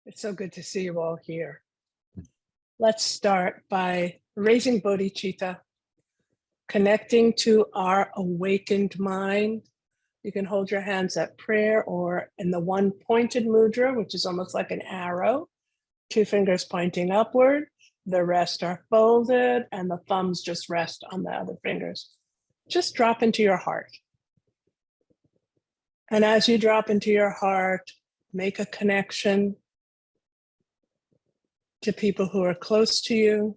It's so good to see you all here. Let's start by raising bodhicitta, connecting to our awakened mind. You can hold your hands at prayer or in the one pointed mudra, which is almost like an arrow, 2 fingers pointing upward, the rest are folded, and the thumbs just rest on the other fingers. Just drop into your heart. And as you drop into your heart, make a connection to people who are close to you.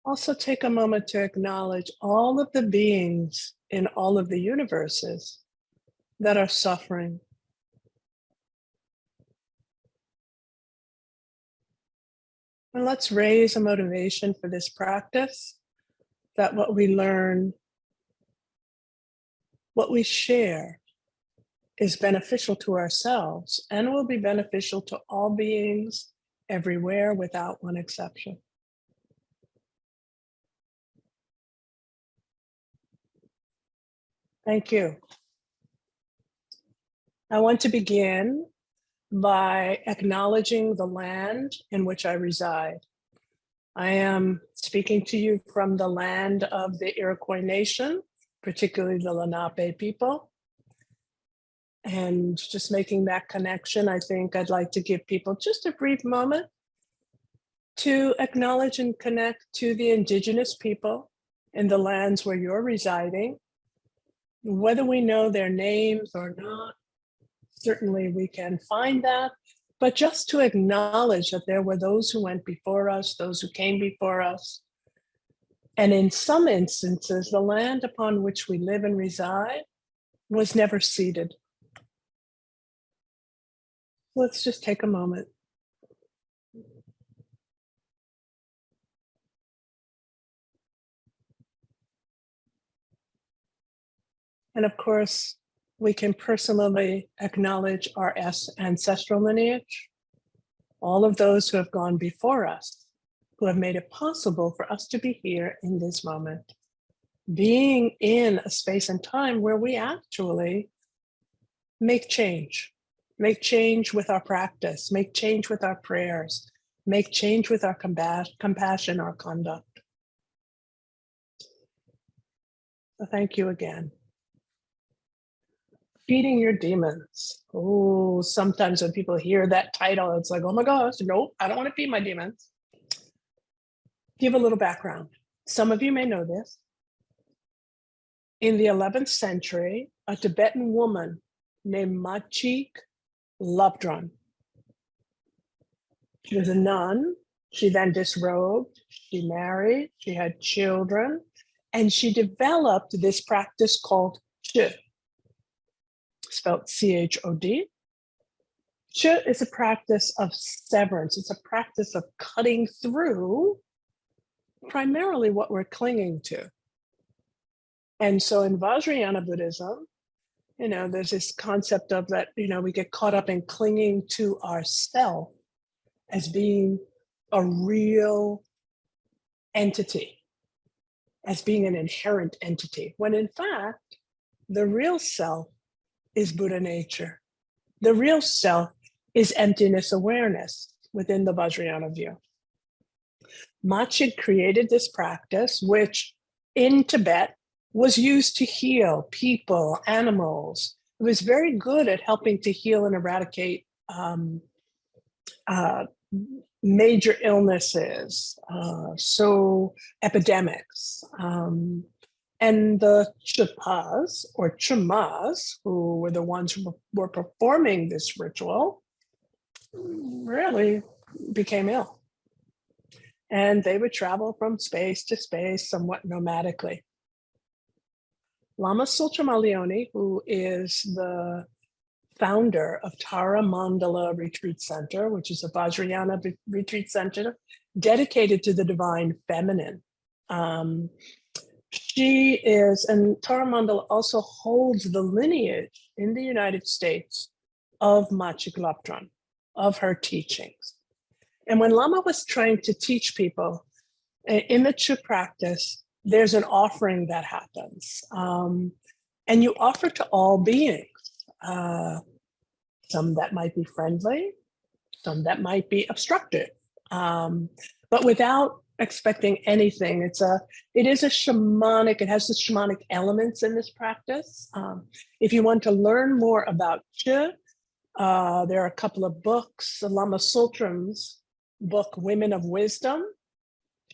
Also take a moment to acknowledge all of the beings in all of the universes that are suffering. And let's raise a motivation for this practice, that what we learn, what we share is beneficial to ourselves and will be beneficial to all beings everywhere without one exception. Thank you. I want to begin by acknowledging the land in which I reside. I am speaking to you from the land of the Iroquois Nation, particularly the Lenape people. And just making that connection, I think I'd like to give people just a brief moment to acknowledge and connect to the indigenous people in the lands where you're residing. Whether we know their names or not, certainly we can find that, but just to acknowledge that there were those who went before us, those who came before us. And in some instances, the land upon which we live and reside was never ceded. Let's just take a moment. And of course, we can personally acknowledge our ancestral lineage, all of those who have gone before us, who have made it possible for us to be here in this moment, being in a space and time where we actually make change with our practice, make change with our prayers, make change with our compassion, our conduct. So thank you again. Feeding your demons. Oh, sometimes when people hear that title, it's like, oh my gosh, nope, I don't want to feed my demons. Give a little background. Some of you may know this. In the 11th century, a Tibetan woman named Machik Labdrön. She was a nun. She then disrobed, she married, she had children, and she developed this practice called Chö, spelled C-H-O-D. Chö is a practice of severance. It's a practice of cutting through primarily what we're clinging to. And so in Vajrayana Buddhism, there's this concept of that, we get caught up in clinging to ourself as being a real entity, as being an inherent entity, when in fact, the real self is Buddha nature. The real self is emptiness awareness within the Vajrayana view. Machig created this practice, which in Tibet was used to heal people, animals. It was very good at helping to heal and eradicate major illnesses, so epidemics. And the Chupas or Chumas, who were the ones who were performing this ritual, really became ill. And they would travel from space to space somewhat nomadically. Lama Tsultrim Allione, who is the founder of Tara Mandala Retreat Center, which is a Vajrayana retreat center dedicated to the divine feminine. She is, and Tara Mandala also holds the lineage in the United States of Machig Labdrön, of her teachings. And when Lama was trying to teach people in the Chö practice, there's an offering that happens. And you offer to all beings. some that might be friendly, some that might be obstructive, but without expecting anything. It is a shamanic, it has the shamanic elements in this practice. If you want to learn more about Chi, there are a couple of books. Lama Tsultrim's book, Women of Wisdom.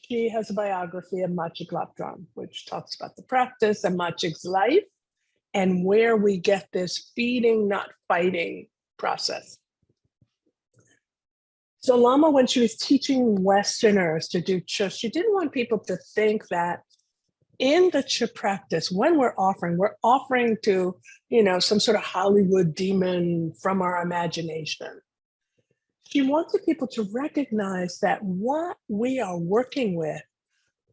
She has a biography of Machig Lapdran, which talks about the practice and Machig's life and where we get this feeding, not fighting process. So Lama, when she was teaching Westerners to do Chi, she didn't want people to think that in the Chi practice, when we're offering to, some sort of Hollywood demon from our imagination. She wanted people to recognize that what we are working with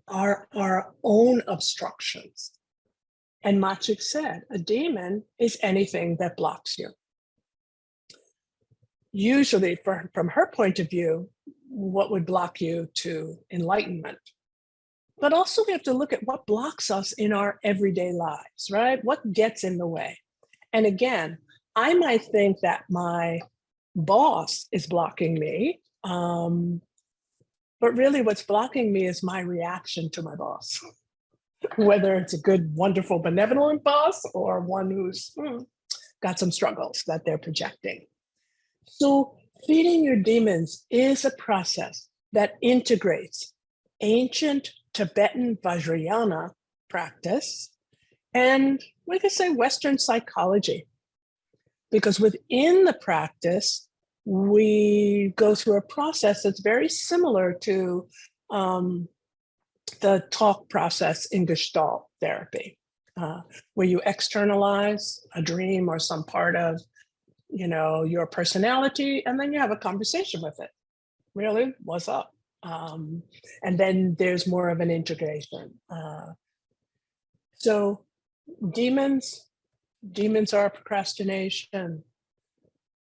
are our own obstructions. And Machig said, a demon is anything that blocks you. Usually, from her point of view, what would block you to enlightenment? But also we have to look at what blocks us in our everyday lives, right? What gets in the way? And again, I might think that my boss is blocking me, but really what's blocking me is my reaction to my boss. Whether it's a good, wonderful, benevolent boss or one who's got some struggles that they're projecting. So feeding your demons is a process that integrates ancient Tibetan Vajrayana practice and, we could say, Western psychology. Because within the practice, we go through a process that's very similar to the talk process in Gestalt therapy, where you externalize a dream or some part of, your personality, and then you have a conversation with it. Really, what's up? And then there's more of an integration. So demons are procrastination,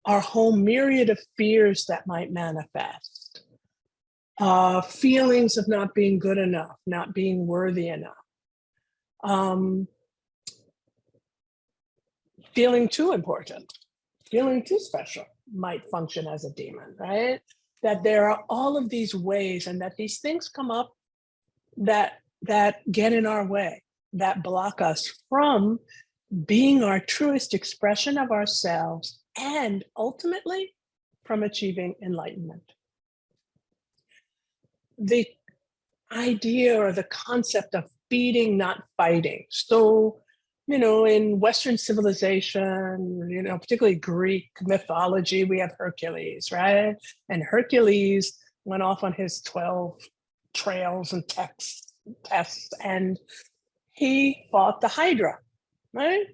our whole myriad of fears that might manifest, feelings of not being good enough, not being worthy enough, feeling too important, feeling too special might function as a demon, right? That there are all of these ways and that these things come up that get in our way, that block us from being our truest expression of ourselves and ultimately from achieving enlightenment. The idea or the concept of feeding, not fighting. So, in Western civilization, particularly Greek mythology, we have Hercules, right? And Hercules went off on his 12 trails and tests, and he fought the Hydra, right?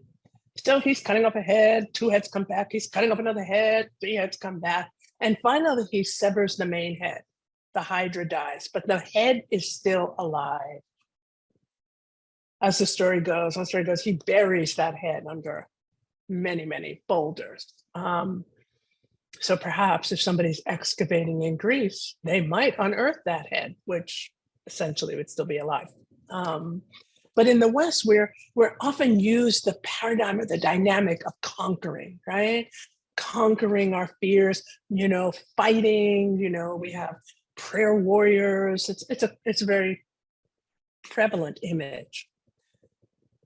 So he's cutting off a head, 2 heads come back, he's cutting off another head, 3 heads come back, and finally he severs the main head. The Hydra dies, but the head is still alive. As the story goes, he buries that head under many, many boulders. So perhaps if somebody's excavating in Greece, they might unearth that head, which essentially would still be alive. But in the West, we're often used the paradigm or the dynamic of conquering, right? Conquering our fears, fighting, we have prayer warriors. It's a very prevalent image.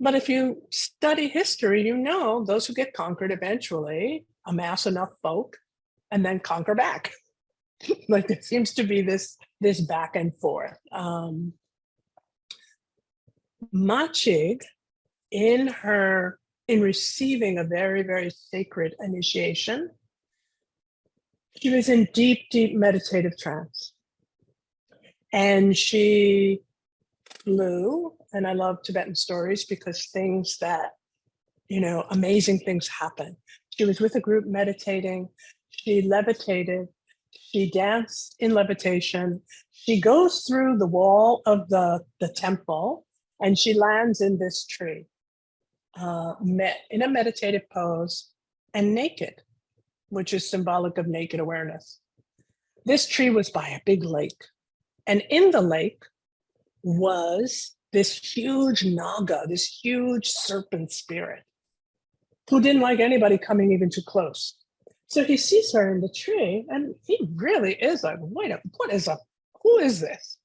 But if you study history, those who get conquered eventually amass enough folk and then conquer back. Like there seems to be this back and forth. Machig, in receiving a very, very sacred initiation, she was in deep, deep meditative trance. And she flew, and I love Tibetan stories because things that, amazing things happen. She was with a group meditating, she levitated, she danced in levitation, she goes through the wall of the temple, and she lands in this tree, in a meditative pose and naked, which is symbolic of naked awareness. This tree was by a big lake, and in the lake was this huge naga, this huge serpent spirit. who didn't like anybody coming even too close. So he sees her in the tree and he really is like, wait a, what is up? Who is this?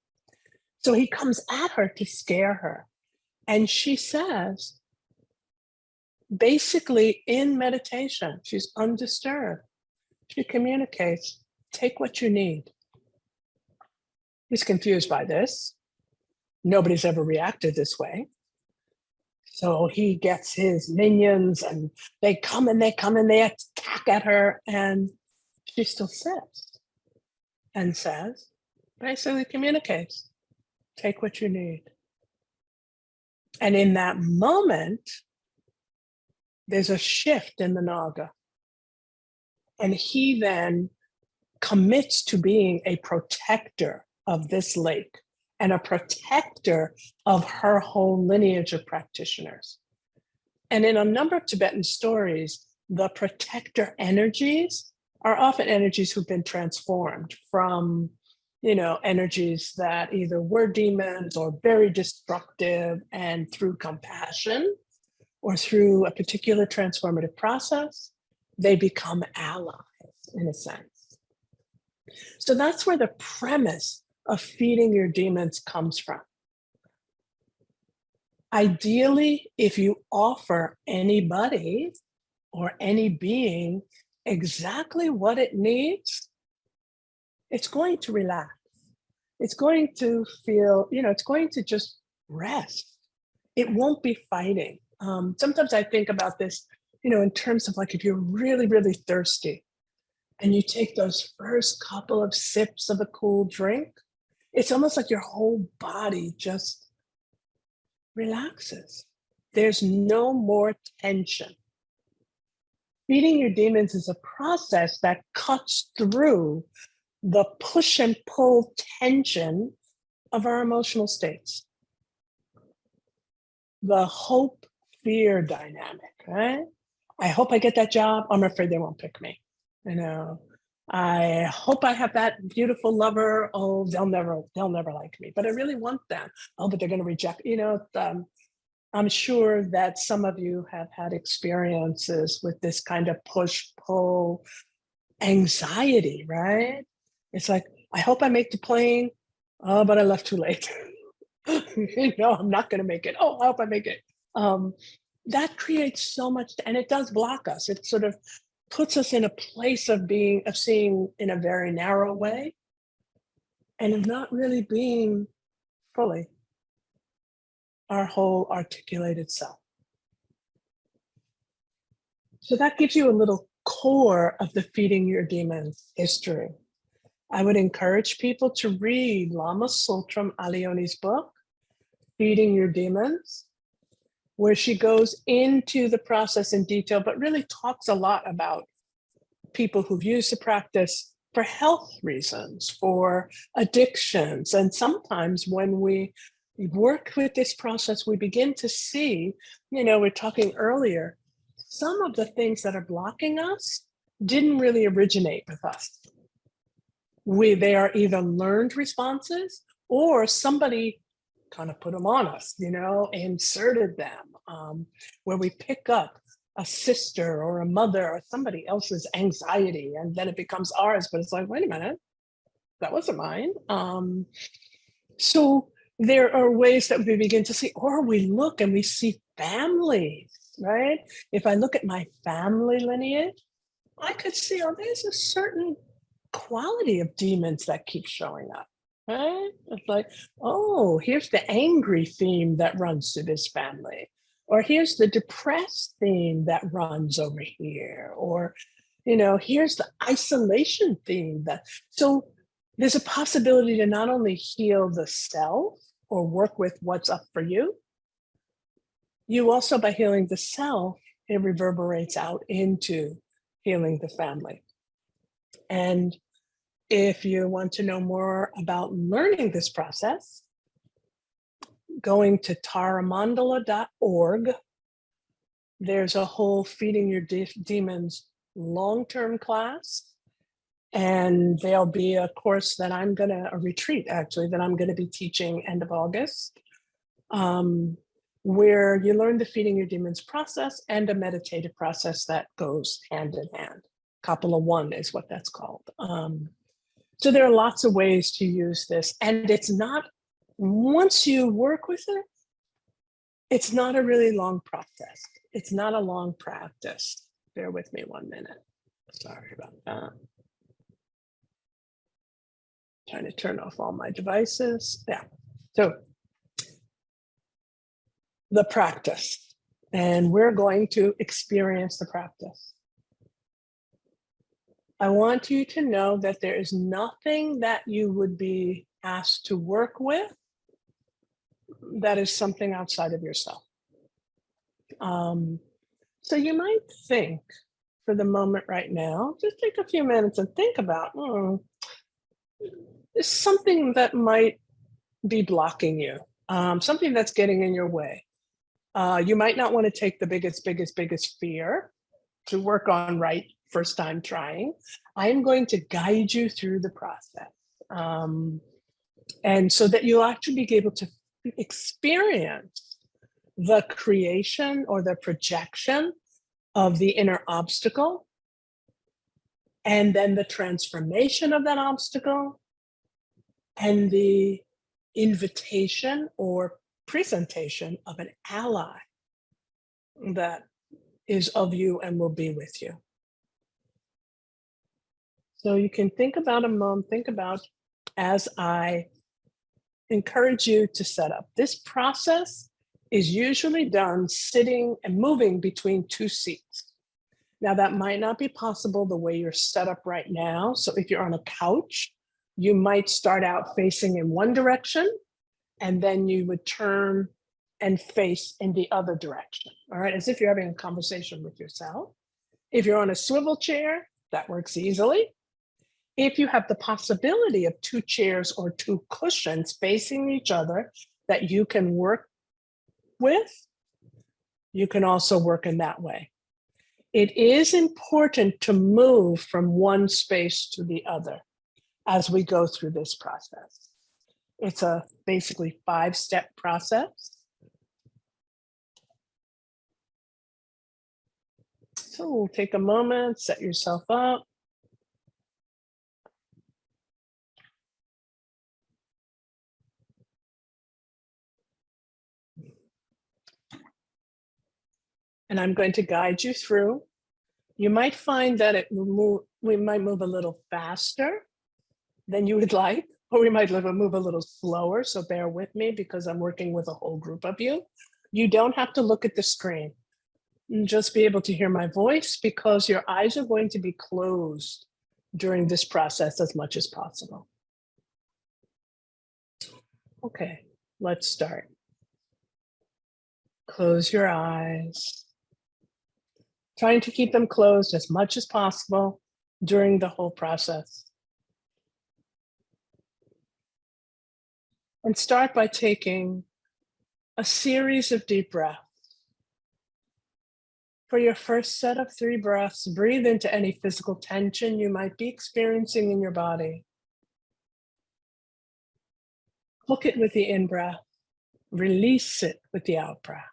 So he comes at her to scare her. And she says, basically in meditation, she's undisturbed. She communicates, take what you need. He's confused by this. Nobody's ever reacted this way. So he gets his minions and they come and they attack at her. And she still sits and says, basically communicates, take what you need. And in that moment, there's a shift in the Naga. And he then commits to being a protector of this lake and a protector of her whole lineage of practitioners. And in a number of Tibetan stories, the protector energies are often energies who've been transformed from, energies that either were demons or very destructive, and through compassion or through a particular transformative process, they become allies in a sense. So that's where the premise of feeding your demons comes from. Ideally, if you offer anybody or any being exactly what it needs, it's going to relax. It's going to feel, it's going to just rest. It won't be fighting. Sometimes I think about this, in terms of like if you're really, really thirsty and you take those first couple of sips of a cool drink, it's almost like your whole body just relaxes. There's no more tension. Feeding your demons is a process that cuts through the push and pull tension of our emotional states. The hope fear dynamic, right? I hope I get that job. I'm afraid they won't pick me. I hope I have that beautiful lover. Oh, they'll never like me, but I really want them. Oh, but they're going to reject, I'm sure that some of you have had experiences with this kind of push pull anxiety, right? It's like, I hope I make the plane. Oh, but I left too late. I'm not going to make it. Oh, I hope I make it. That creates so much, and it does block us. It sort of puts us in a place of seeing in a very narrow way and of not really being fully our whole articulated self. So that gives you a little core of the Feeding Your Demons history. I would encourage people to read Lama Tsultrim Alioni's book, Feeding Your Demons, where she goes into the process in detail, but really talks a lot about people who've used the practice for health reasons, for addictions. And sometimes when we work with this process, we begin to see, we're talking earlier, some of the things that are blocking us didn't really originate with us. They are either learned responses or somebody kind of put them on us, inserted them, where we pick up a sister or a mother or somebody else's anxiety and then it becomes ours, but it's like, wait a minute, that wasn't mine. So there are ways that we begin to see, or we look and we see families, right? If I look at my family lineage, I could see, there's a certain quality of demons that keep showing up, right? It's like, here's the angry theme that runs through this family, or here's the depressed theme that runs over here, or, here's the isolation theme so there's a possibility to not only heal the self or work with what's up for you, you also, by healing the self, it reverberates out into healing the family. And if you want to know more about learning this process, going to taramandala.org, there's a whole Feeding Your Demons long-term class. And there'll be a course that a retreat actually, that I'm going to be teaching end of August, where you learn the feeding your demons process and a meditative process that goes hand in hand. Kapala 1 is what that's called. So there are lots of ways to use this. And it's not, once you work with it, it's not a really long process. It's not a long practice. Bear with me 1 minute. Sorry about that. Trying to turn off all my devices. Yeah. So the practice, and we're going to experience the practice. I want you to know that there is nothing that you would be asked to work with that is something outside of yourself. So you might think for the moment right now, just take a few minutes and think about, there's something that might be blocking you, something that's getting in your way. You might not want to take the biggest fear to work on right first time trying. I am going to guide you through the process. And so that you'll actually be able to experience the creation or the projection of the inner obstacle, and then the transformation of that obstacle, and the invitation or presentation of an ally that is of you and will be with you. So you can think about a moment, think about as I encourage you to set up. This process is usually done sitting and moving between two seats. Now that might not be possible the way you're set up right now. So if you're on a couch, you might start out facing in one direction, and then you would turn and face in the other direction, all right? As if you're having a conversation with yourself. If you're on a swivel chair, that works easily. If you have the possibility of two chairs or two cushions facing each other that you can work with, you can also work in that way. It is important to move from one space to the other as we go through this process. It's a basically 5-step process. So we'll take a moment, set yourself up. And I'm going to guide you through. You might find that we might move a little faster than you would like, or we might move a little slower. So bear with me because I'm working with a whole group of you. You don't have to look at the screen. Just be able to hear my voice because your eyes are going to be closed during this process as much as possible. Okay, let's start. Close your eyes. Trying to keep them closed as much as possible during the whole process. And start by taking a series of deep breaths. For your first set of 3 breaths, breathe into any physical tension you might be experiencing in your body. Hook it with the in-breath, release it with the out-breath.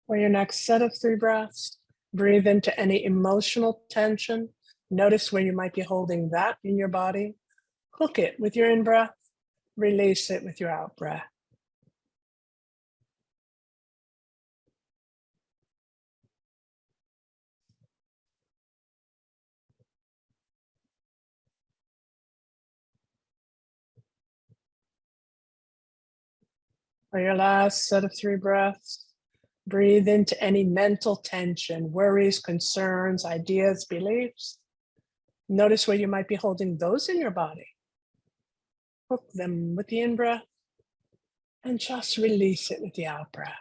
For your next set of 3 breaths, breathe into any emotional tension. Notice where you might be holding that in your body. Hook it with your in-breath, release it with your out-breath. For your last set of 3 breaths, breathe into any mental tension, worries, concerns, ideas, beliefs. Notice where you might be holding those in your body. Hook them with the in-breath and just release it with the out-breath.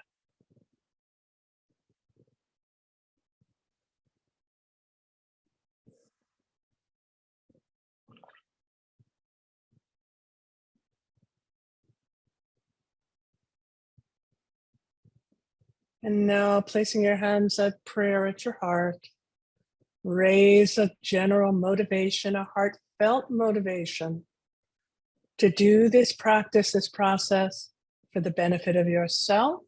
And now placing your hands at prayer at your heart, raise a general motivation, a heartfelt motivation to do this practice, this process for the benefit of yourself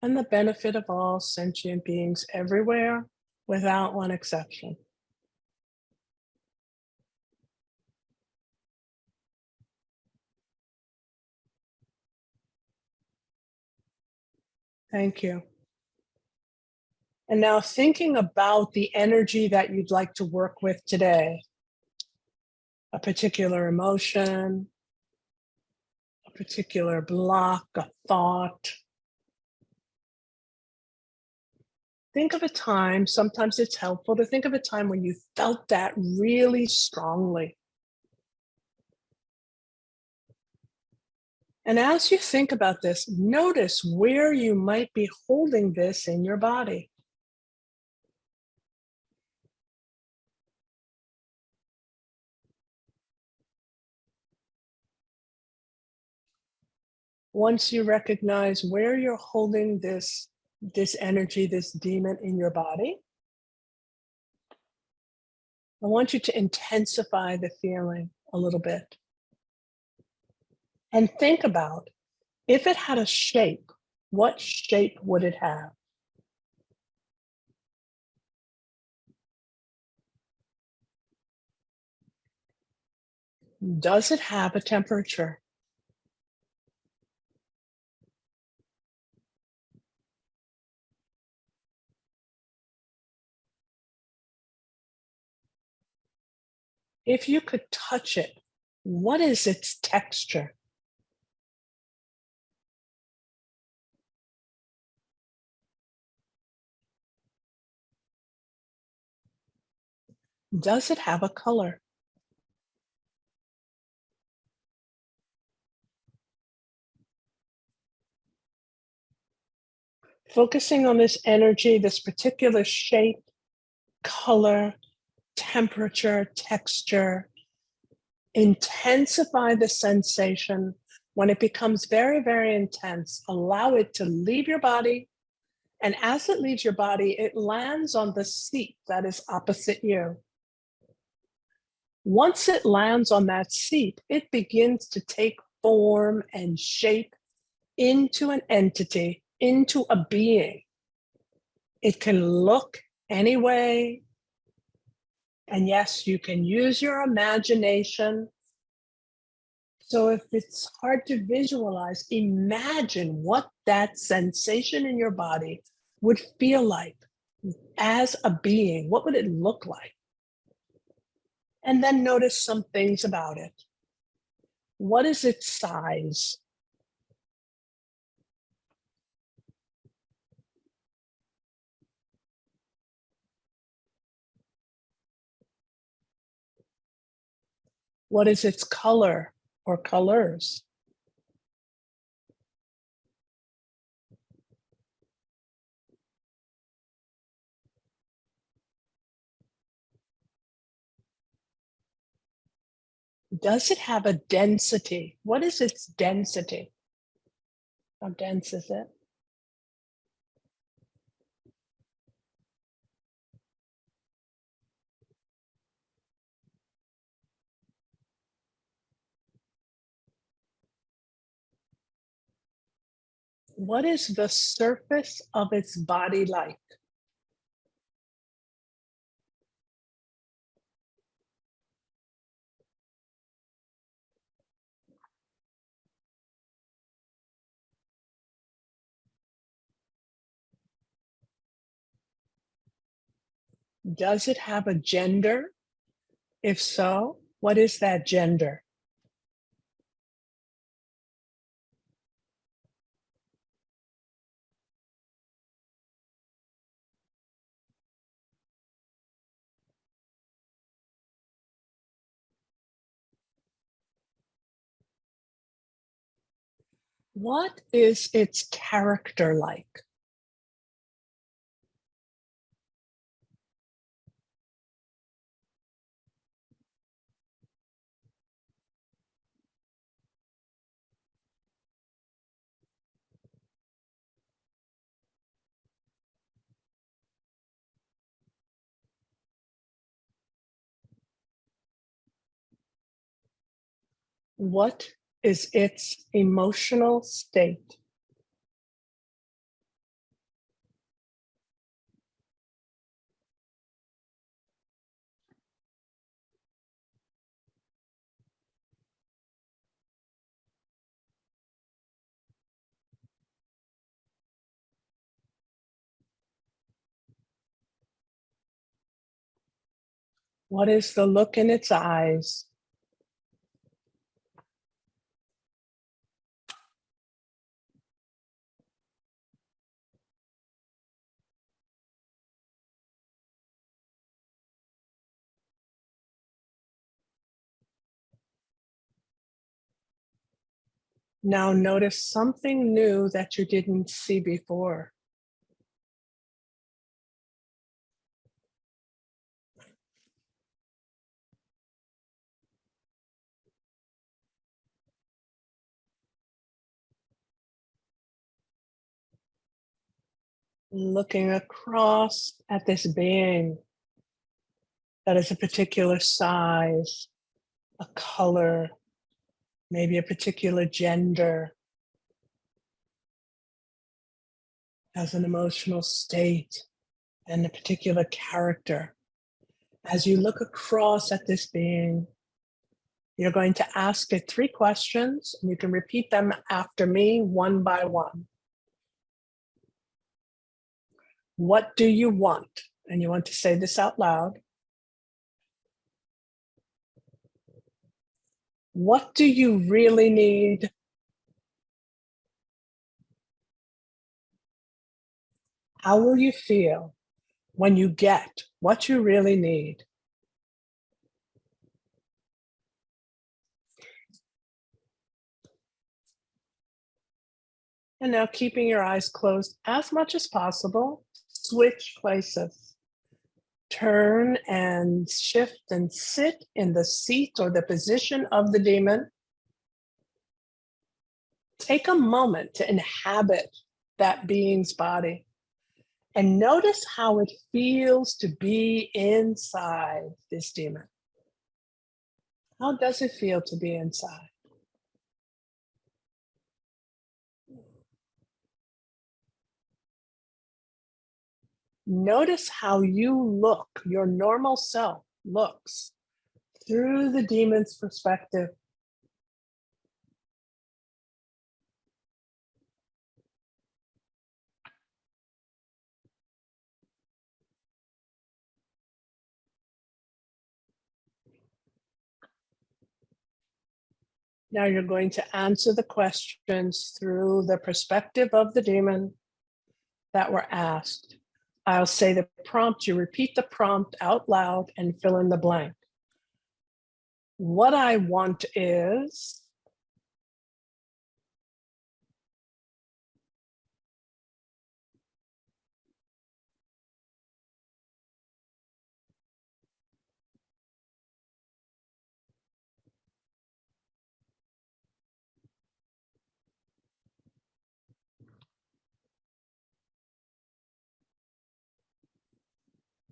and the benefit of all sentient beings everywhere without one exception. Thank you. And now thinking about the energy that you'd like to work with today, a particular emotion, a particular block, a thought. Think of a time, sometimes it's helpful to think of a time when you felt that really strongly. And as you think about this, notice where you might be holding this in your body. Once you recognize where you're holding this energy, this demon in your body, I want you to intensify the feeling a little bit and think about if it had a shape, what shape would it have? Does it have a temperature? If you could touch it, what is its texture? Does it have a color? Focusing on this energy, this particular shape, color, temperature, texture, intensify the sensation. When it becomes very, very intense, allow it to leave your body. And as it leaves your body, it lands on the seat that is opposite you. Once it lands on that seat, it begins to take form and shape into an entity, into a being. It can look any way. And yes, you can use your imagination. So if it's hard to visualize, imagine what that sensation in your body would feel like as a being. What would it look like? And then notice some things about it. What is its size? What is its color or colors? Does it have a density? What is its density? How dense is it? What is the surface of its body like? Does it have a gender? If so, what is that gender? What is its character like? What is its emotional state? What is the look in its eyes? Now notice something new that you didn't see before. Looking across at this being that is a particular size, a color, maybe a particular gender, has an emotional state and a particular character. As you look across at this being, you're going to ask it 3 questions, and you can repeat them after me one by one. What do you want? And you want to say this out loud. What do you really need? How will you feel when you get what you really need? And now, keeping your eyes closed as much as possible, switch places. Turn and shift and sit in the seat or the position of the demon. Take a moment to inhabit that being's body and notice how it feels to be inside this demon. How does it feel to be inside? Notice how you look, your normal self looks through the demon's perspective. Now you're going to answer the questions through the perspective of the demon that were asked. I'll say the prompt, you repeat the prompt out loud and fill in the blank. What I want is,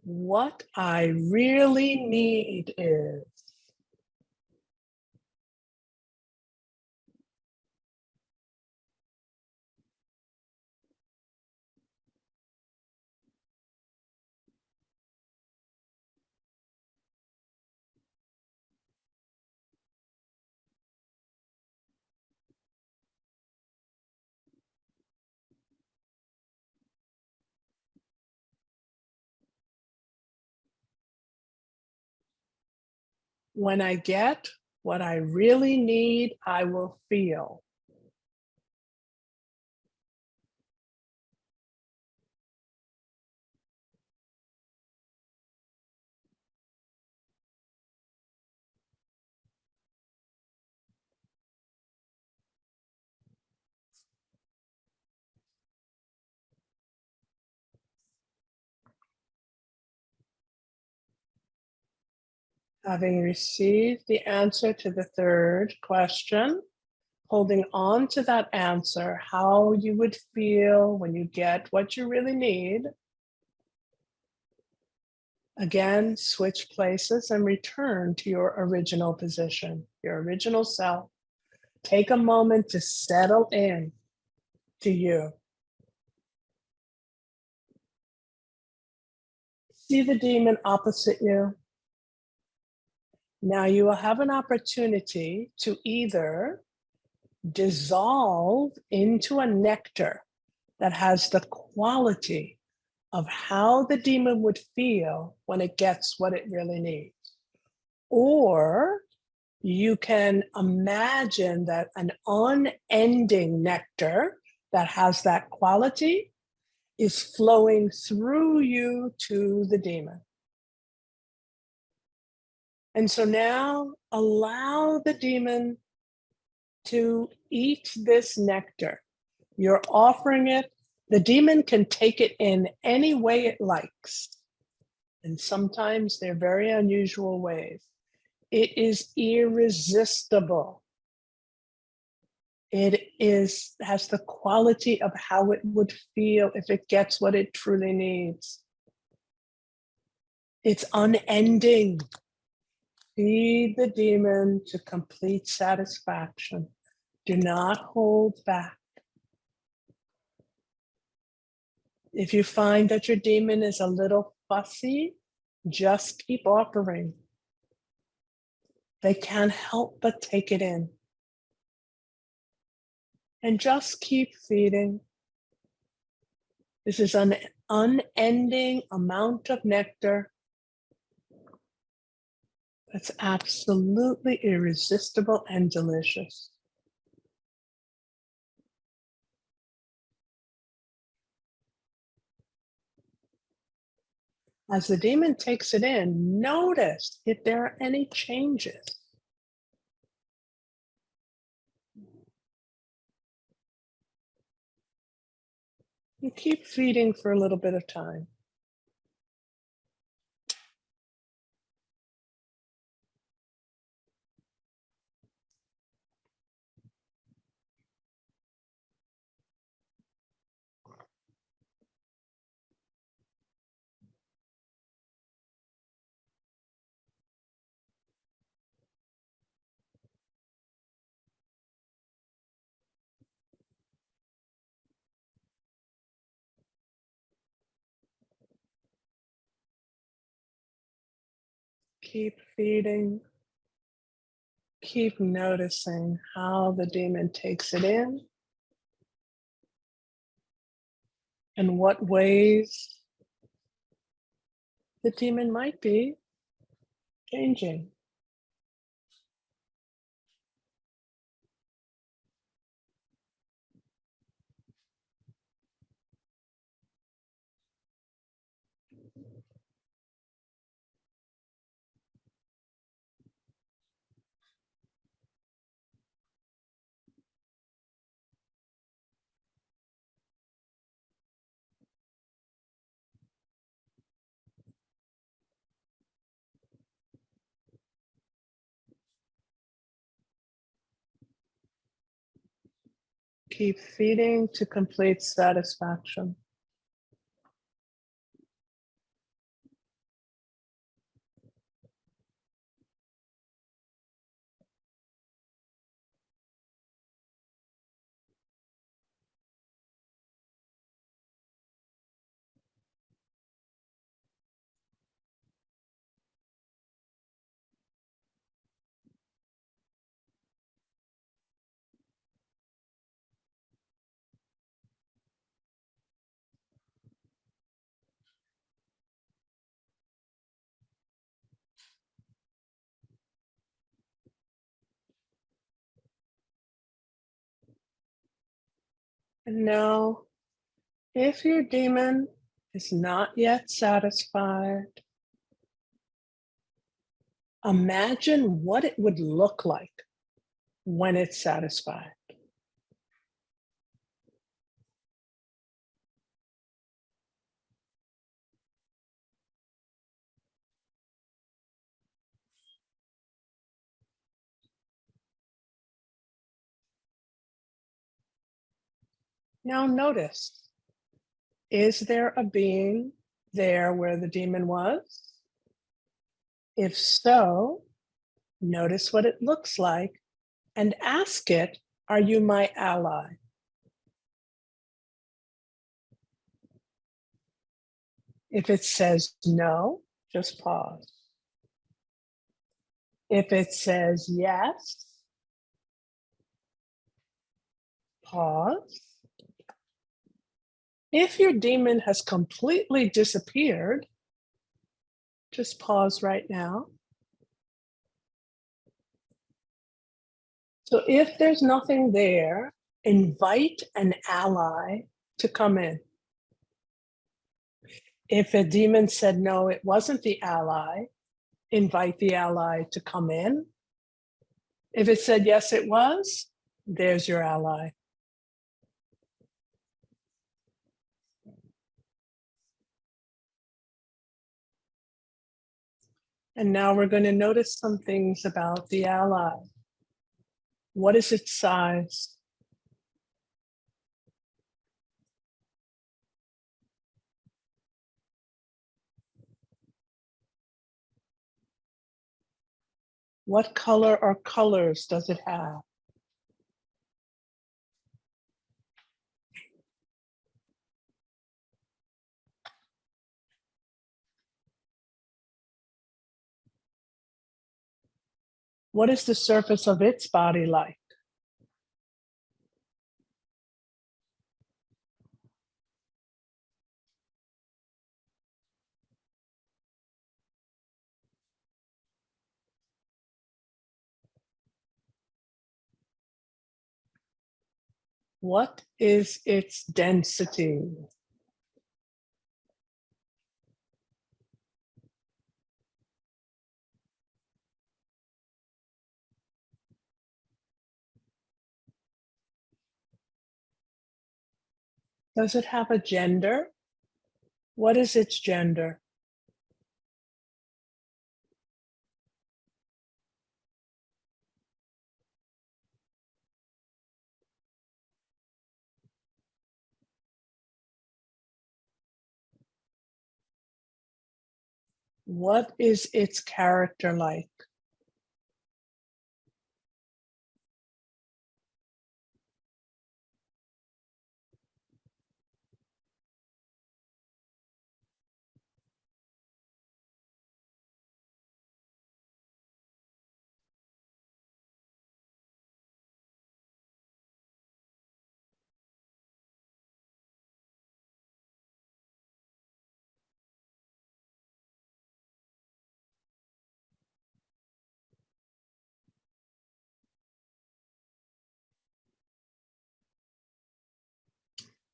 what I really need is. When I get what I really need, I will feel. Having received the answer to the third question, holding on to that answer, how you would feel when you get what you really need. Again, switch places and return to your original position, your original self. Take a moment to settle in to you. See the demon opposite you. Now you will have an opportunity to either dissolve into a nectar that has the quality of how the demon would feel when it gets what it really needs. Or you can imagine that an unending nectar that has that quality is flowing through you to the demon. And so now allow the demon to eat this nectar. You're offering it. The demon can take it in any way it likes. And sometimes they're very unusual ways. It is irresistible. It has the quality of how it would feel if it gets what it truly needs. It's unending. Feed the demon to complete satisfaction. Do not hold back. If you find that your demon is a little fussy, just keep offering. They can't help but take it in. And just keep feeding. This is an unending amount of nectar that's absolutely irresistible and delicious. As the demon takes it in, notice if there are any changes. You keep feeding for a little bit of time. Keep feeding. Keep noticing how the demon takes it in and what ways the demon might be changing. Keep feeding to complete satisfaction. And now, if your demon is not yet satisfied, imagine what it would look like when it's satisfied. Now notice, is there a being there where the demon was? If so, notice what it looks like and ask it, are you my ally? If it says no, just pause. If it says yes, pause. If your demon has completely disappeared, just pause right now. So if there's nothing there, invite an ally to come in. If a demon said no, it wasn't the ally, invite the ally to come in. If it said yes, it was, there's your ally. And now we're going to notice some things about the ally. What is its size? What color or colors does it have? What is the surface of its body like? What is its density? Does it have a gender? What is its gender? What is its character like?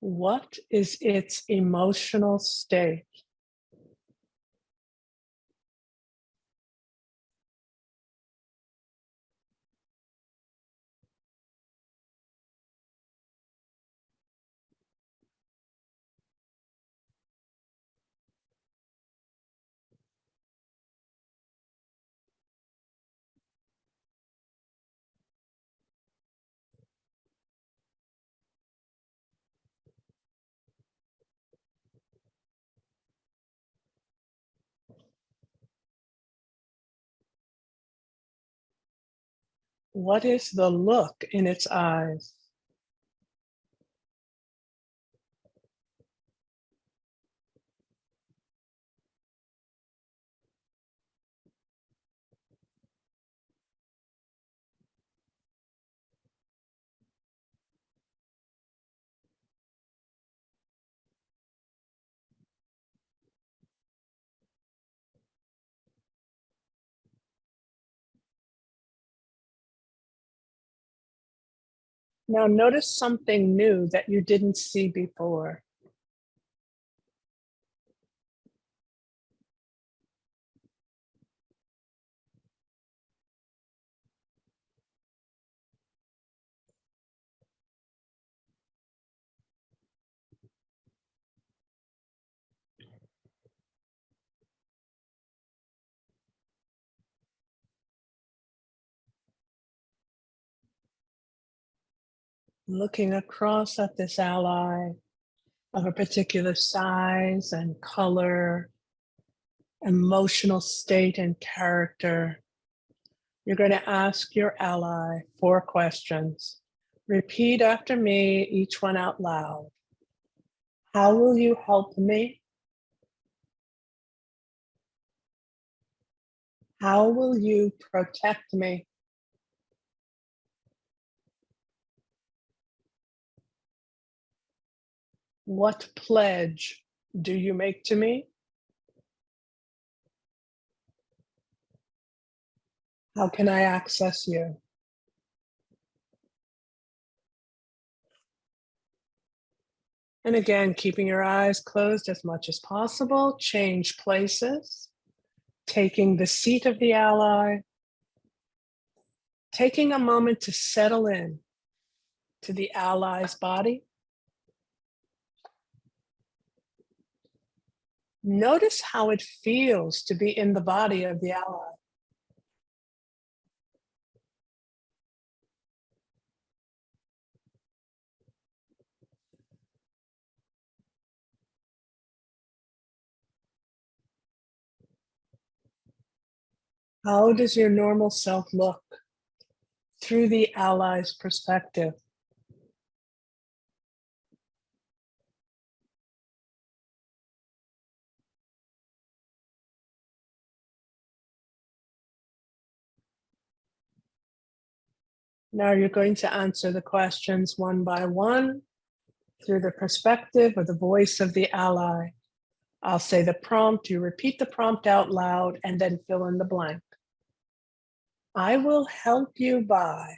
What is its emotional state? What is the look in its eyes? Now notice something new that you didn't see before. Looking across at this ally of a particular size and color, emotional state and character, You're going to ask your ally 4 questions. Repeat after me, each one out loud. How will you help me? How will you protect me? What pledge do you make to me? How can I access you? And again, keeping your eyes closed as much as possible, change places, taking the seat of the ally, taking a moment to settle in to the ally's body. Notice how it feels to be in the body of the ally. How does your normal self look through the ally's perspective? Now you're going to answer the questions one by one through the perspective or the voice of the ally. I'll say the prompt, you repeat the prompt out loud, and then fill in the blank. I will help you by.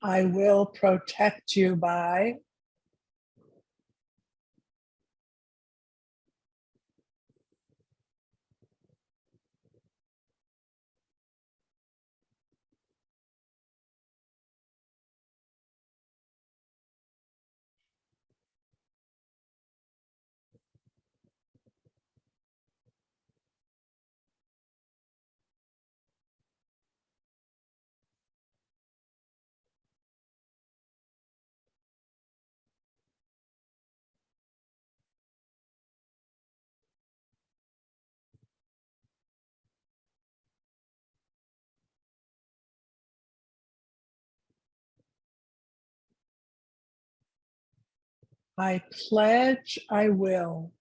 I will protect you by. I pledge I will.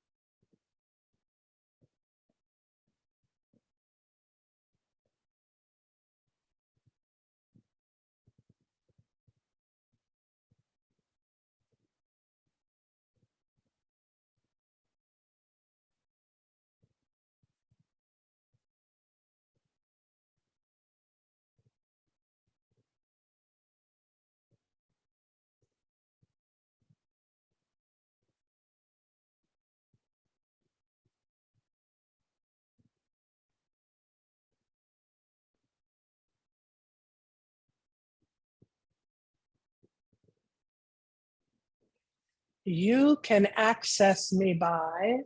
You can access me by.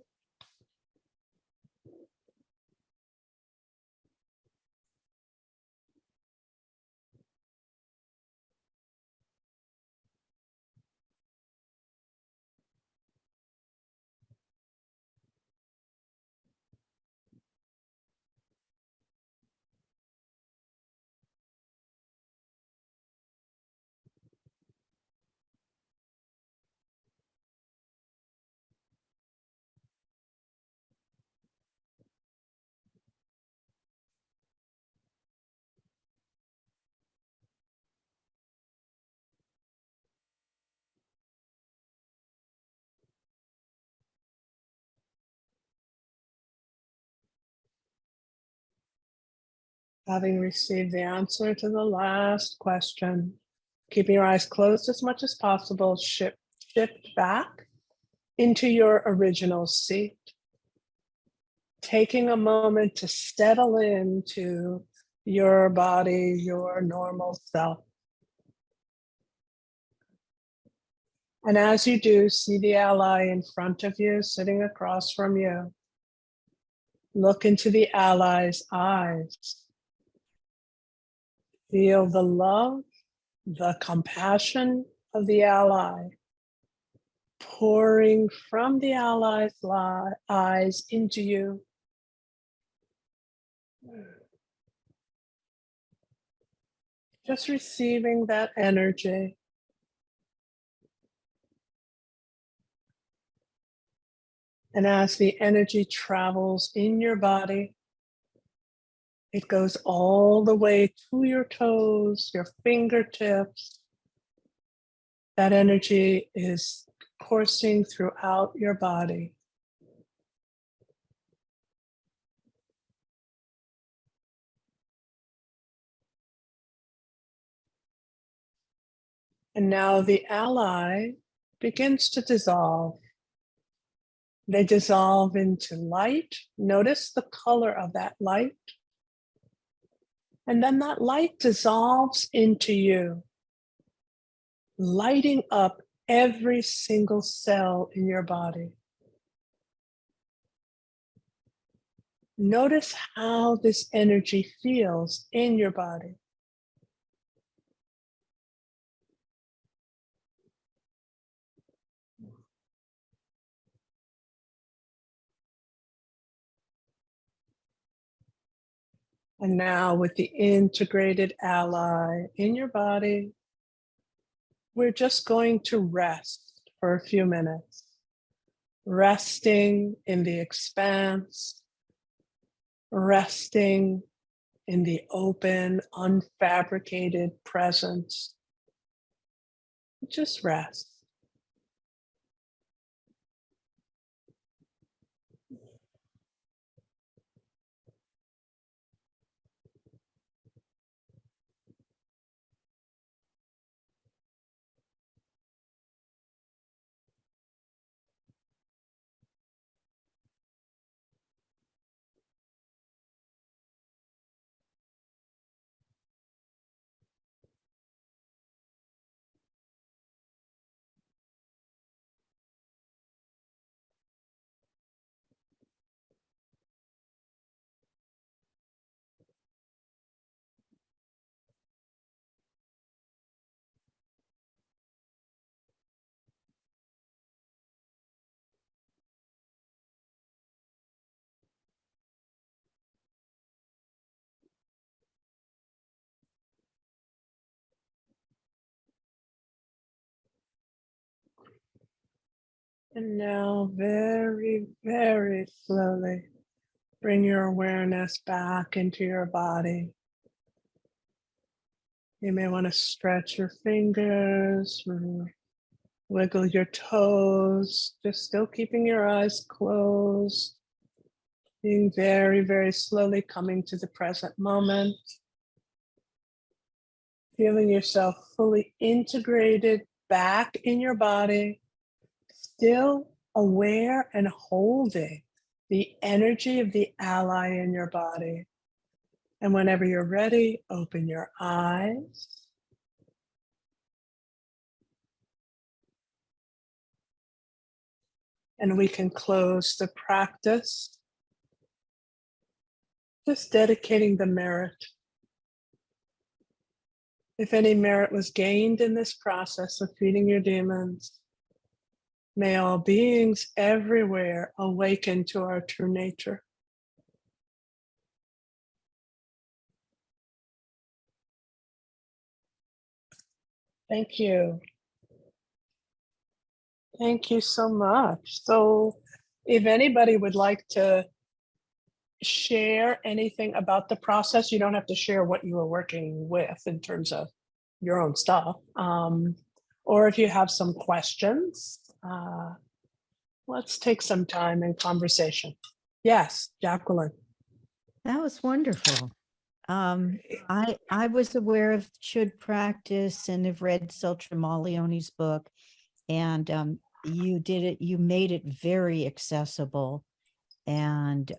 Having received the answer to the last question, keeping your eyes closed as much as possible, shift back into your original seat. taking a moment to settle into your body, your normal self. And as you do, see the ally in front of you, sitting across from you. Look into the ally's eyes. Feel the love, the compassion of the ally pouring from the ally's eyes into you. Just receiving that energy. And as the energy travels in your body, it goes all the way to your toes, your fingertips. That energy is coursing throughout your body. And now the ally begins to dissolve. They dissolve into light. Notice the color of that light. And then that light dissolves into you, lighting up every single cell in your body. Notice how this energy feels in your body. And now with the integrated ally in your body, we're just going to rest for a few minutes, resting in the expanse, resting in the open, unfabricated presence. Just rest. And now very, very slowly, bring your awareness back into your body. You may want to stretch your fingers, wiggle your toes, just still keeping your eyes closed. Being very, very slowly coming to the present moment. Feeling yourself fully integrated back in your body, still aware and holding the energy of the ally in your body. And whenever you're ready, open your eyes. And we can close the practice, just dedicating the merit. If any merit was gained in this process of feeding your demons, may all beings everywhere awaken to our true nature. Thank you. Thank you so much. So if anybody would like to share anything about the process, you don't have to share what you were working with in terms of your own stuff. Or if you have some questions, let's take some time in conversation. Yes, Jacqueline. That was wonderful. I was aware of Should Practice and have read Sultra Malioni's book, and you made it very accessible. and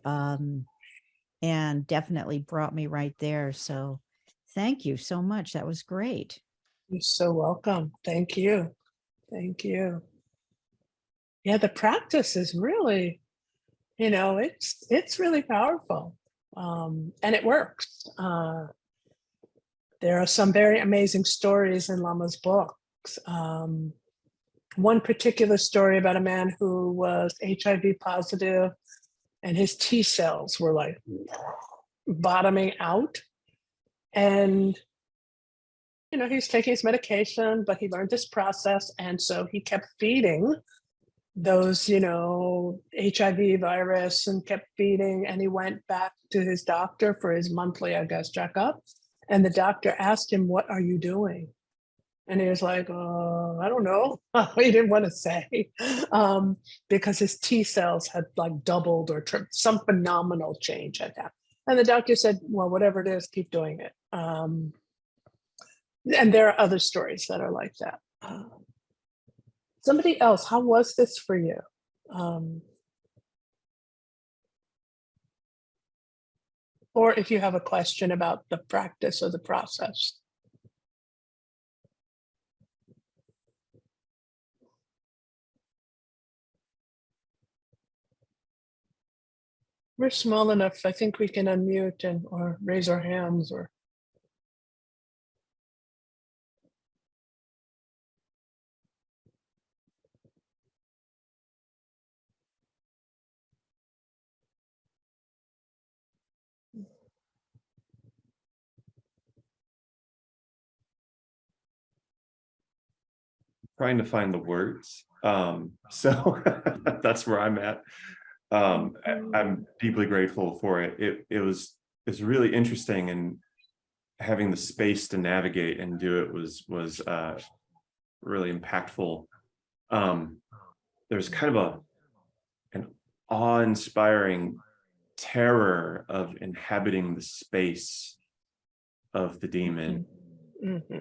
definitely brought me right there. So thank you so much. That was great. You're so welcome. Thank you. Thank you. Yeah, the practice is really, it's really powerful. And it works. There are some very amazing stories in Lama's books. One particular story about a man who was HIV positive and his T cells were like bottoming out. And, he's taking his medication, but he learned this process. And so he kept feeding those, HIV virus and kept feeding. And he went back to his doctor for his monthly, I guess, checkup. And the doctor asked him, "What are you doing?" And he was like, I don't know. He didn't want to say because his T cells had like doubled or some phenomenal change had happened. And the doctor said, well, whatever it is, keep doing it. And there are other stories that are like that. Somebody else, how was this for you? Or if you have a question about the practice or the process. We're small enough, I think we can unmute or raise our hands or. Trying to find the words. So that's where I'm at. I'm deeply grateful for it. It's really interesting, and having the space to navigate and do it was really impactful. There's kind of an awe-inspiring terror of inhabiting the space of the demon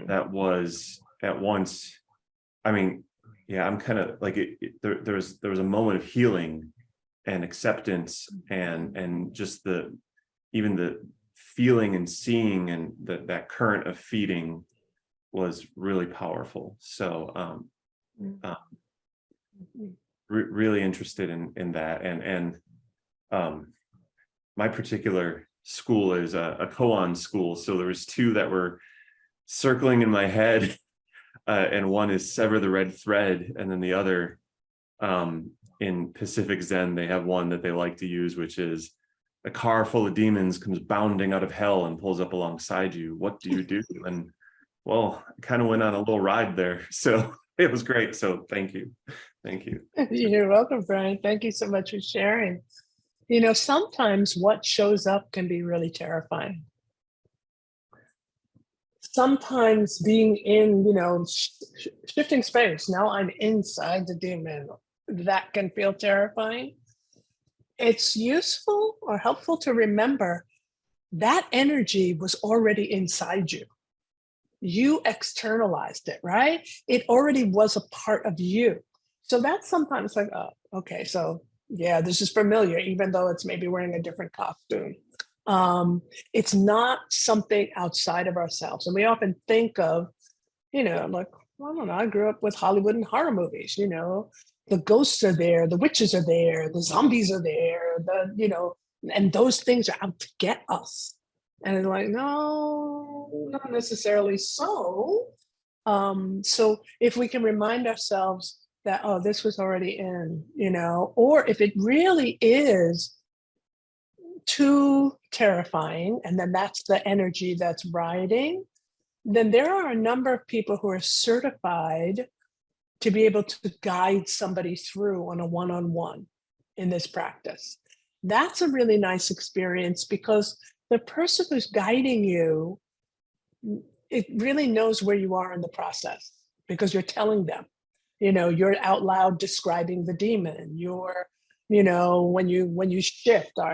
that was at once, I mean, yeah, I'm kind of like there was a moment of healing and acceptance and just even the feeling and seeing and that current of feeding was really powerful. So really interested in that, and my particular school is a koan school, so there was two that were circling in my head. And one is sever the red thread, and then the other, in Pacific Zen, they have one that they like to use, which is a car full of demons comes bounding out of hell and pulls up alongside you. What do you do? And well, I kind of went on a little ride there, so it was great. So thank you. You're welcome, Brian. Thank you so much for sharing. Sometimes what shows up can be really terrifying. Sometimes being in, shifting space, now I'm inside the demon, that can feel terrifying. It's useful or helpful to remember that energy was already inside you. You externalized it, right? It already was a part of you. So that's sometimes like, oh, okay, so yeah, this is familiar, even though it's maybe wearing a different costume. It's not something outside of ourselves. And we often think of, like, I don't know, I grew up with Hollywood and horror movies, the ghosts are there, the witches are there, the zombies are there, and those things are out to get us. And it's like, no, not necessarily so. So if we can remind ourselves that, oh, this was already in, or if it really is too terrifying, and then that's the energy that's riding, then there are a number of people who are certified to be able to guide somebody through on a one-on-one in this practice. That's a really nice experience because the person who's guiding you, it really knows where you are in the process because you're telling them, you're out loud describing the demon. You're, when you shift, or,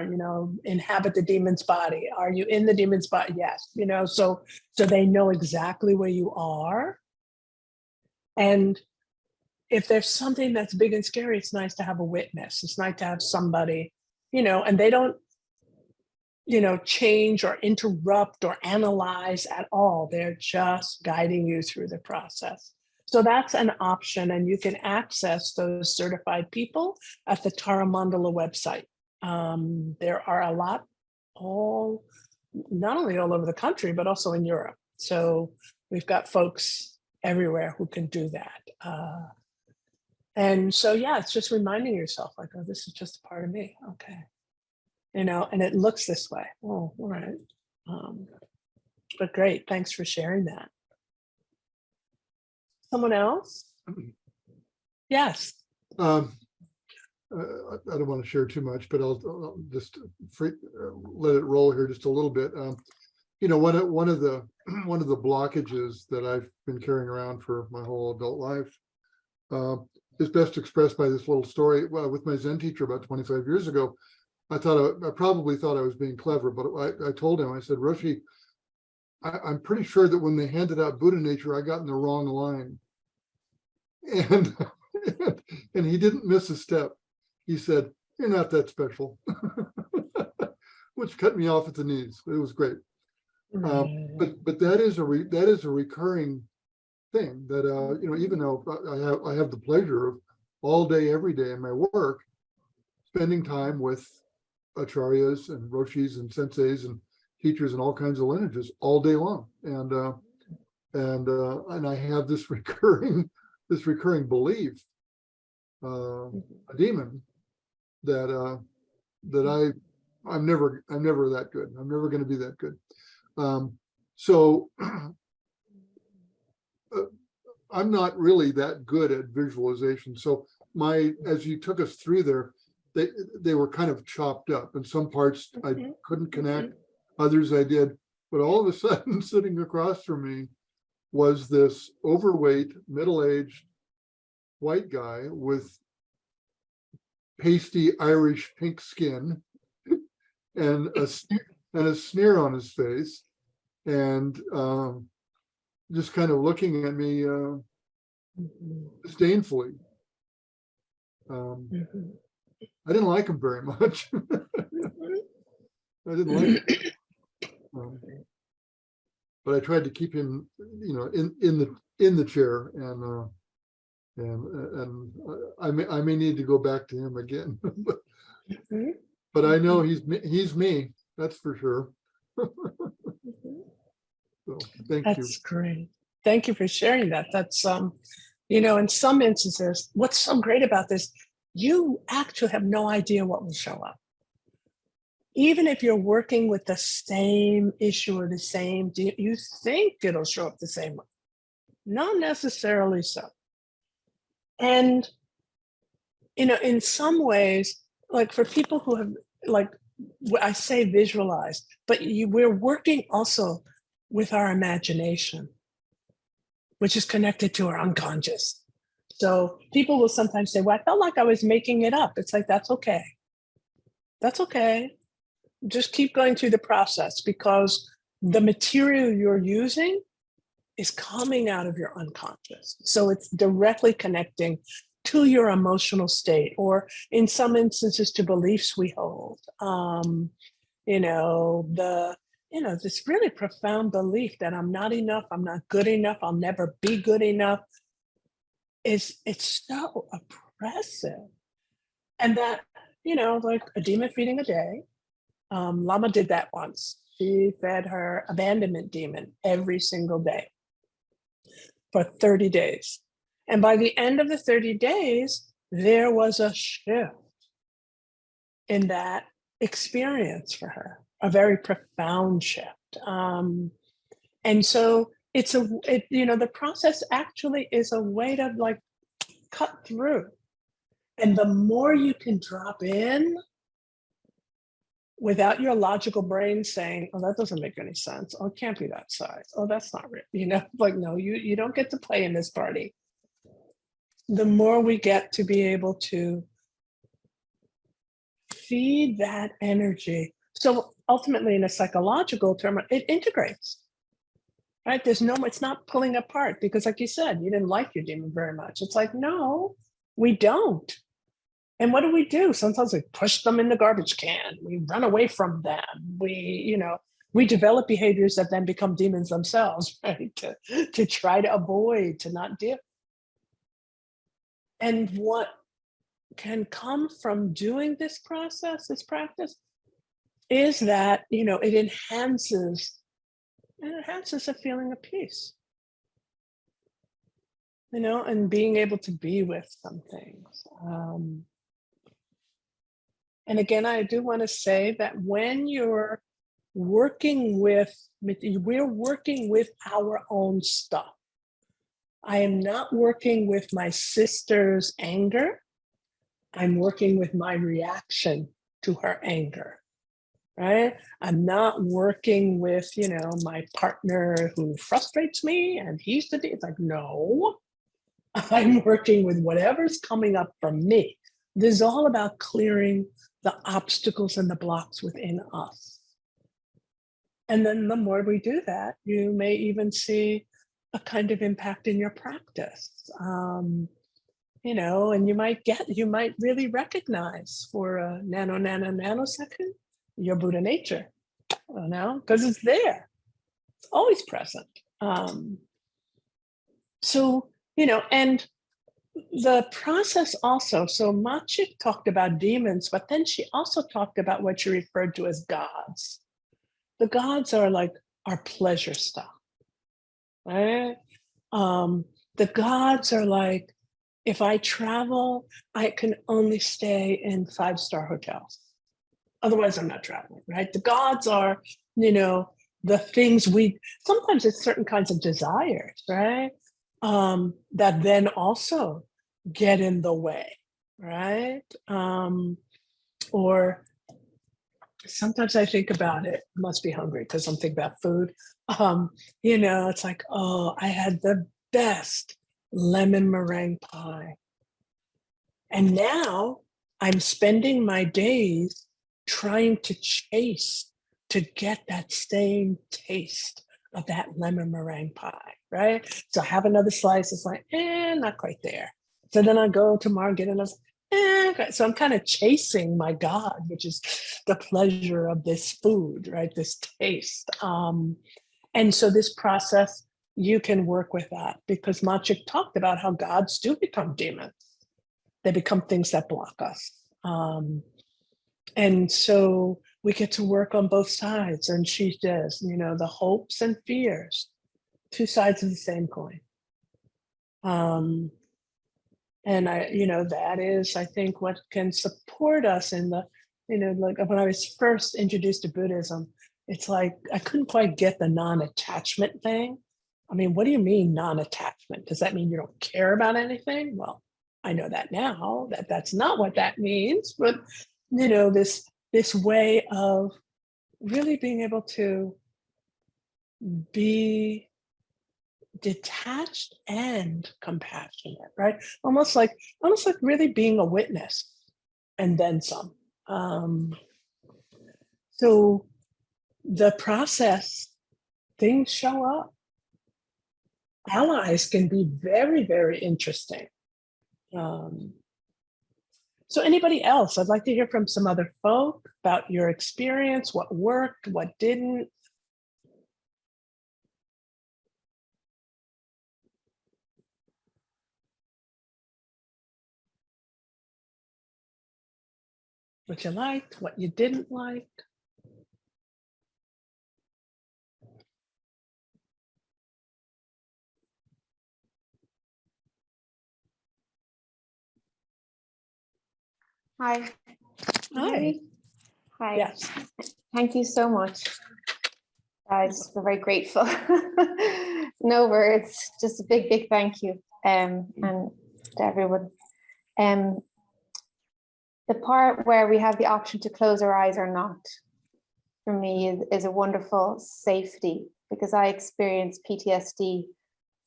inhabit the demon's body. Are you in the demon's body? Yes. So they know exactly where you are. And if there's something that's big and scary, it's nice to have a witness. It's nice to have somebody and they don't, change or interrupt or analyze at all. They're just guiding you through the process. So that's an option, and you can access those certified people at the Tara Mandala website. There are a lot, not only all over the country, but also in Europe. So we've got folks everywhere who can do that. And so, yeah, it's just reminding yourself like, oh, this is just a part of me. Okay. And it looks this way. Oh, all right. But great. Thanks for sharing that. Someone else? Yes. I don't want to share too much, but I'll just let it roll here just a little bit. One of the blockages that I've been carrying around for my whole adult life is best expressed by this little story. Well, with my Zen teacher about 25 years ago, I probably thought I was being clever, but I told him, I said, Roshi, I'm pretty sure that when they handed out Buddha nature, I got in the wrong line. And and he didn't miss a step. He said, you're not that special, which cut me off at the knees. It was great. But that is a recurring thing that, even though I have the pleasure of all day, every day in my work, spending time with acharyas and roshis and senseis and teachers and all kinds of lineages all day long. And I have this recurring belief, a demon, that I'm never that good. I'm never going to be that good. So I'm not really that good at visualization. So as you took us through there, they were kind of chopped up, and some parts I couldn't connect, others I did. But all of a sudden, sitting across from me was this overweight, middle-aged white guy with pasty Irish pink skin and a sneer on his face, and just kind of looking at me disdainfully. I didn't like him very much. I didn't like him. But I tried to keep him, in the chair, and I may need to go back to him again. But I know he's me. That's for sure. So thank you. That's great. Thank you for sharing that. That's in some instances, what's so great about this, you actually have no idea what will show up. Even if you're working with the same issue or the same, you think it'll show up the same way. Not necessarily so. And, in some ways, like for people who have, like I say visualized, but we're working also with our imagination, which is connected to our unconscious. So people will sometimes say, well, I felt like I was making it up. It's like, that's okay. That's okay. Just keep going through the process, because the material you're using is coming out of your unconscious. So it's directly connecting to your emotional state, or in some instances to beliefs we hold. This really profound belief that I'm not enough, I'm not good enough, I'll never be good enough. It's so oppressive. And that, like a demon feeding a day. Lama did that once. She fed her abandonment demon every single day for 30 days. And by the end of the 30 days, there was a shift in that experience for her, a very profound shift. And so the process actually is a way to like cut through. And the more you can drop in without your logical brain saying, oh, that doesn't make any sense. Oh, it can't be that size. Oh, that's not real. Like, no, you don't get to play in this party. The more we get to be able to feed that energy. So ultimately, in a psychological term, it integrates, right? It's not pulling apart, because like you said, you didn't like your demon very much. It's like, no, we don't. And what do? Sometimes we push them in the garbage can. We run away from them. We develop behaviors that then become demons themselves, right? To try to avoid, to not deal. And what can come from doing this process, this practice, is that, it enhances a feeling of peace, and being able to be with some things. And again, I do want to say that when we're working with our own stuff. I am not working with my sister's anger. I'm working with my reaction to her anger, right? I'm not working with, my partner who frustrates me and it's like, no, I'm working with whatever's coming up from me. This is all about clearing the obstacles and the blocks within us. And then the more we do that, you may even see a kind of impact in your practice. And you might really recognize for a nanosecond your Buddha nature, because it's there. It's always present. And the process also, so Machik talked about demons, but then she also talked about what she referred to as gods. The gods are like our pleasure stuff, right? The gods are like, if I travel, I can only stay in 5-star hotels. Otherwise, I'm not traveling, right? The gods are, the things sometimes it's certain kinds of desires, right? That then also get in the way, right? Or sometimes I think about it, I must be hungry because I'm thinking about food. It's like, oh, I had the best lemon meringue pie. And now I'm spending my days trying to chase to get that same taste of that lemon meringue pie, right? So I have another slice, it's like, not quite there. So then I go tomorrow, get another, so I'm kind of chasing my God, which is the pleasure of this food, right? This taste. And so this process, you can work with that because Machik talked about how gods do become demons. They become things that block us. And so we get to work on both sides. And she says, the hopes and fears, 2 sides of the same coin. And that is, I think, what can support us in the, like when I was first introduced to Buddhism, it's like, I couldn't quite get the non-attachment thing. I mean, what do you mean non-attachment? Does that mean you don't care about anything? Well, I know that now, that that's not what that means, but, this way of really being able to be detached and compassionate, right? Almost like really being a witness and then some. So the process, things show up. Allies can be very, very interesting. So anybody else? I'd like to hear from some other folk about your experience, what worked, what didn't. What you liked, what you didn't like. Hi. Hi. Hi. Yes. Thank you so much. I just feel very grateful. No words, just a big, big thank you. And to everyone. The part where we have the option to close our eyes or not, for me, is a wonderful safety, because I experience PTSD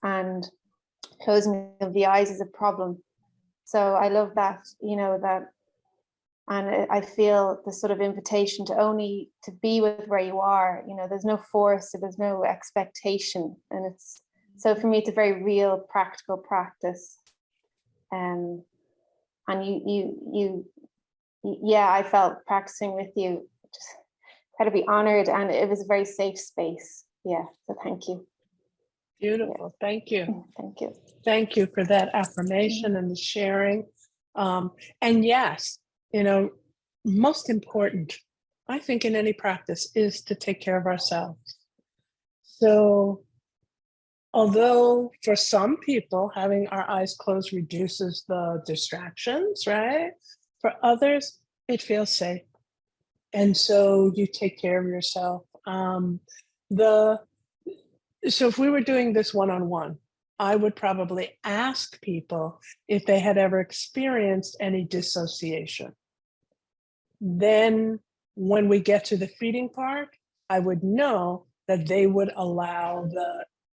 and closing of the eyes is a problem. So I love that, that. And I feel the sort of invitation to be with where you are, there's no force, there's no expectation. And so for me, it's a very real practical practice. and yeah, I felt practicing with you just incredibly honored, and it was a very safe space. Yeah, so thank you. Beautiful. Thank you. Thank you. Thank you for that affirmation and the sharing. And yes, most important, I think, in any practice is to take care of ourselves. So, although for some people, having our eyes closed reduces the distractions, right? For others, it feels safe. And so you take care of yourself. So if we were doing this one-on-one, I would probably ask people if they had ever experienced any dissociation. Then when we get to the feeding part, I would know that they would allow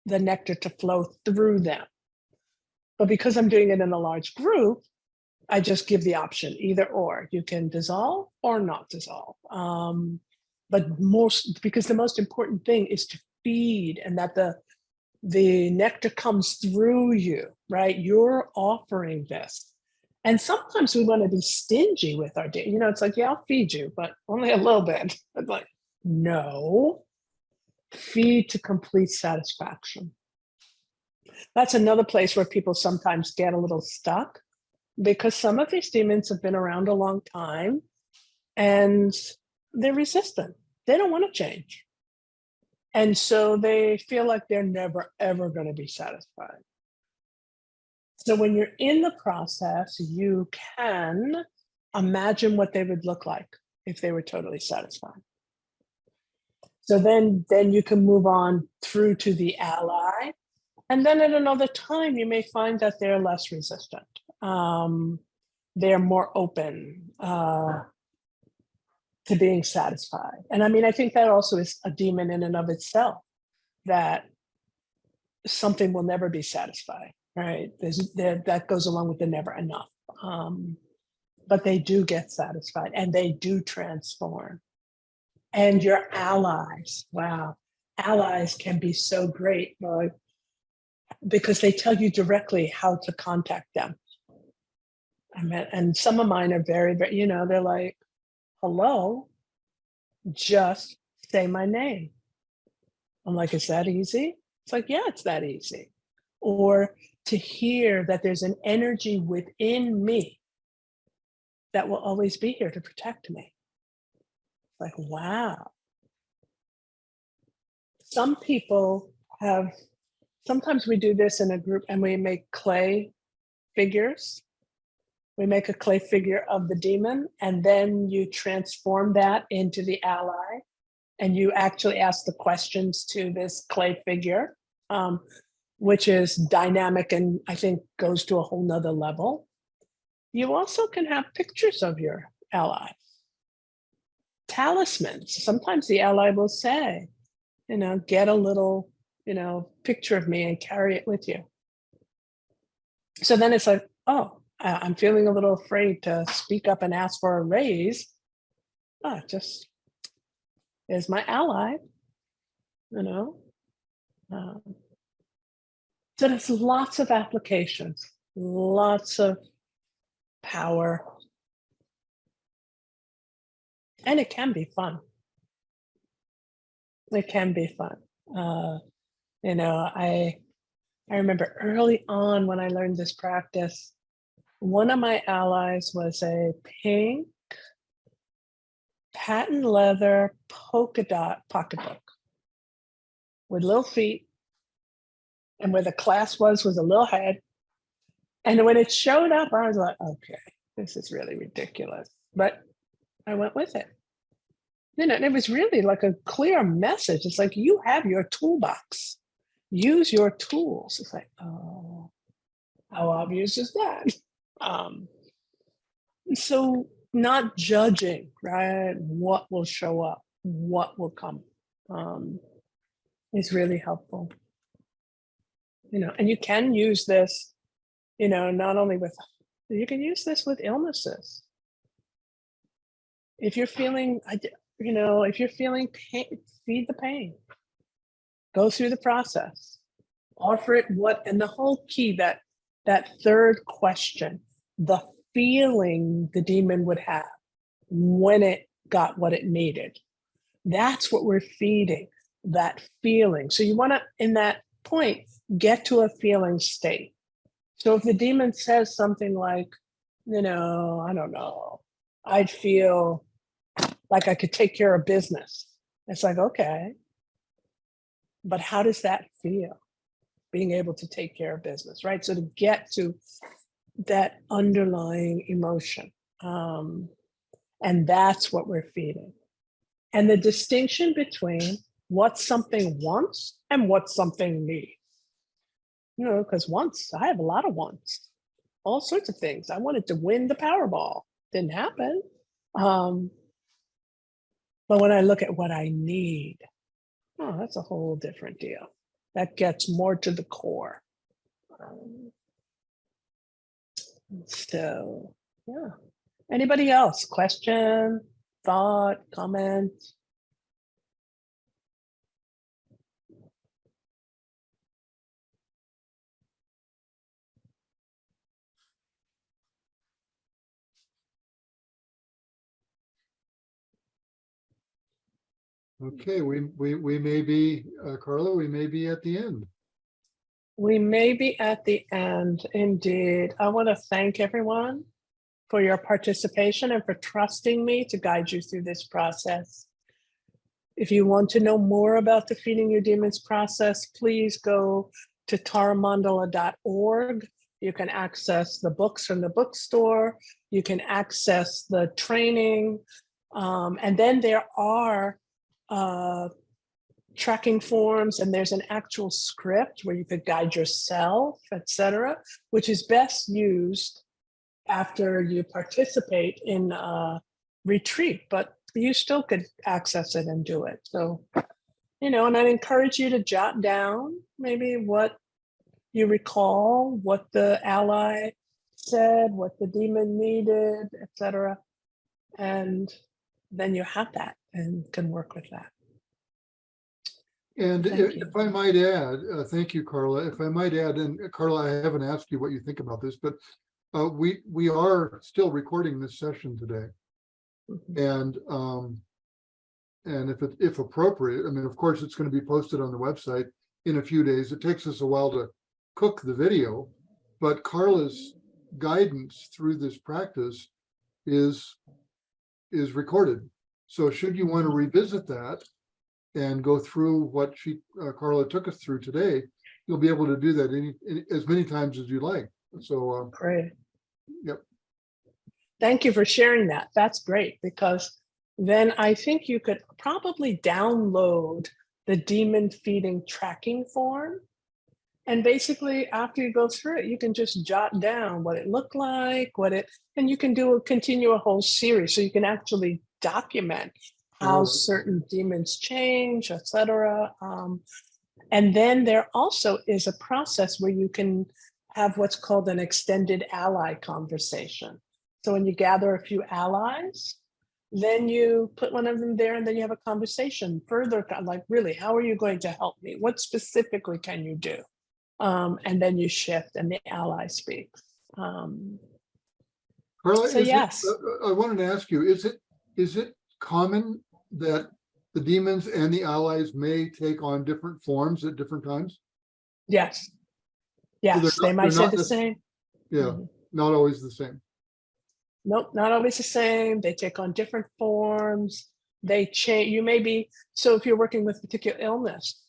the nectar to flow through them. But because I'm doing it in a large group, I just give the option, either or. You can dissolve or not dissolve. But because the most important thing is to feed, and that the nectar comes through you, right? You're offering this. And sometimes we want to be stingy with our day. It's like, yeah, I'll feed you, but only a little bit. But like, no, feed to complete satisfaction. That's another place where people sometimes get a little stuck, because some of these demons have been around a long time and they're resistant. They don't want to change. And so they feel like they're never, ever going to be satisfied. So when you're in the process, you can imagine what they would look like if they were totally satisfied. So then you can move on through to the ally. And then at another time, you may find that they're less resistant. They're more open to being satisfied. And I mean, I think that also is a demon in and of itself, that something will never be satisfied, right? That goes along with the never enough. But they do get satisfied and they do transform. And your allies, wow, allies can be so great, because they tell you directly how to contact them. And some of mine are very, very, they're like, hello, just say my name. I'm like, is that easy? It's like, yeah, it's that easy. Or to hear that there's an energy within me that will always be here to protect me. Like, wow. Some people sometimes we do this in a group and we make clay figures. We make a clay figure of the demon, and then you transform that into the ally, and you actually ask the questions to this clay figure, which is dynamic and I think goes to a whole nother level. You also can have pictures of your allies. Talismans. Sometimes the ally will say, get a little, picture of me and carry it with you. So then it's like, oh, I'm feeling a little afraid to speak up and ask for a raise. Just is my ally, So there's lots of applications, lots of power. And it can be fun. It can be fun. I remember early on when I learned this practice, one of my allies was a pink patent leather polka dot pocketbook with little feet, and where the clasp was a little head. And when it showed up, I was like, okay, this is really ridiculous. But I went with it. And it was really like a clear message. It's like, you have your toolbox. Use your tools. It's like, oh, how obvious is that? So not judging, right? What will show up, what will come, is really helpful. And you can use this, not only you can use this with illnesses. If you're feeling, if you're feeling pain, feed the pain. Go through the process. Offer it and the whole key, that third question, the feeling the demon would have when it got what it needed. That's what we're feeding, that feeling. So you want to, in that point, get to a feeling state. So if the demon says something like, I don't know, I'd feel like I could take care of business. It's like, okay, but how does that feel? Being able to take care of business, right? So to get to that underlying emotion. And that's what we're feeding. And the distinction between what something wants and what something needs. Because wants, I have a lot of wants, all sorts of things. I wanted to win the Powerball. Didn't happen. But when I look at what I need, that's a whole different deal. That gets more to the core. So, yeah. Anybody else? Question, thought, comment? Okay, we may be, Carla, we may be at the end. We may be at the end, indeed. I want to thank everyone for your participation and for trusting me to guide you through this process. If you want to know more about the Feeding Your Demons process, please go to taramandala.org. You can access the books from the bookstore. You can access the training. And then there are tracking forms, and there's an actual script where you could guide yourself, etc., which is best used after you participate in a retreat, but you still could access it and do it. So, and I'd encourage you to jot down maybe what you recall, what the ally said, what the demon needed, etc. And then you have that and can work with that. And Thank you. if I might add, thank you, Carla. If I might add, and Carla, I haven't asked you what you think about this, but we are still recording this session today. Mhm. And if appropriate, I mean, of course, it's going to be posted on the website in a few days. It takes us a while to cook the video, but Carla's guidance through this practice is recorded. So should you want to revisit that and go through what Carla took us through today, you'll be able to do that as many times as you like. So Great. Yep. Thank you for sharing that. That's great, because then I think you could probably download the demon feeding tracking form. And basically, after you go through it, you can just jot down what it looked like, and you can continue a whole series. So you can actually document how certain demons change, etc. And then there also is a process where you can have what's called an extended ally conversation. So when you gather a few allies, then you put one of them there, and then you have a conversation further, like, really, how are you going to help me? What specifically can you do? And then you shift and the ally speaks. Carla, So yes. I wanted to ask you, is it common that the demons and the allies may take on different forms at different times? Yes. they're Yes, not- they might they're say not the nec- same. Yeah, Mhm. not always the same. Nope, not always the same. They take on different forms. They change. You may be, so if you're working with particular illness,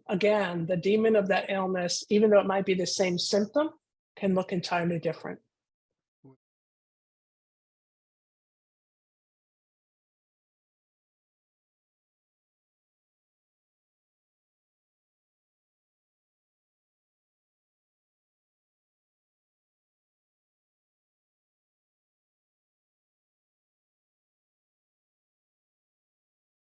again, the demon of that illness, even though it might be the same symptom, can look entirely different.